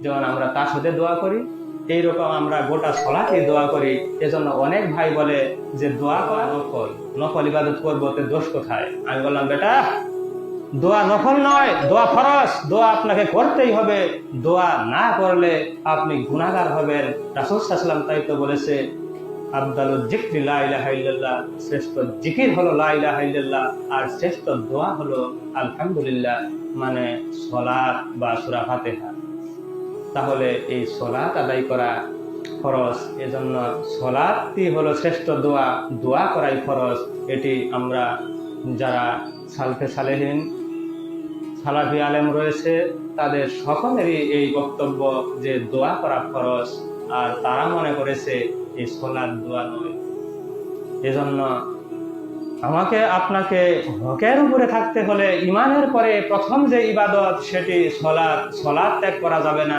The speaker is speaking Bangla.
যেমন আমরা তার সাথে দোয়া করি, এইরকম আমরা গোটা সলাতে দোয়া করি। এজন্য অনেক ভাই বলে যে দোয়া করা নফল, নফল ইবাদত করবো, তো দোষ কোথায়? আমি বললাম, বেটা, দোয়া নফল নয়, দোয়া ফরজ। দোয়া আপনাকে করতেই হবে, দোয়া না করলে আপনি গুনাহগার হবেন। রাসূল সাল্লাল্লাহু আলাইহি ওয়াসাল্লাম তাই তো বলেছে, আফদালুল যিকরি লা ইলাহা ইল্লাল্লাহ, শ্রেষ্ঠ জিকির হলো লা ইলাহা ইল্লাল্লাহ, আর শ্রেষ্ঠ দোয়া হলো আলহামদুলিল্লাহ, মানে সালাত বা সূরা ফাতিহা। তাহলে এই সালাত আদায় করা ফরজ, এজন্য সালাতই হলো শ্রেষ্ঠ দোয়া, দোয়া করাই ফরজ। এটি আমরা যারা সালফে সালেহিন, সালাফি আলেম রয়েছে, তাদের সকলেরই এই বক্তব্য যে দোয়া করা ফরজ, আর তারা মনে করেছে এই সালাত দোয়া নয়। এজন্য আমাকে আপনাকে হকের উপরে থাকতে হলে ইমানের পরে প্রথম যে ইবাদত সেটি সালাত। সালাত ত্যাগ করা যাবে না।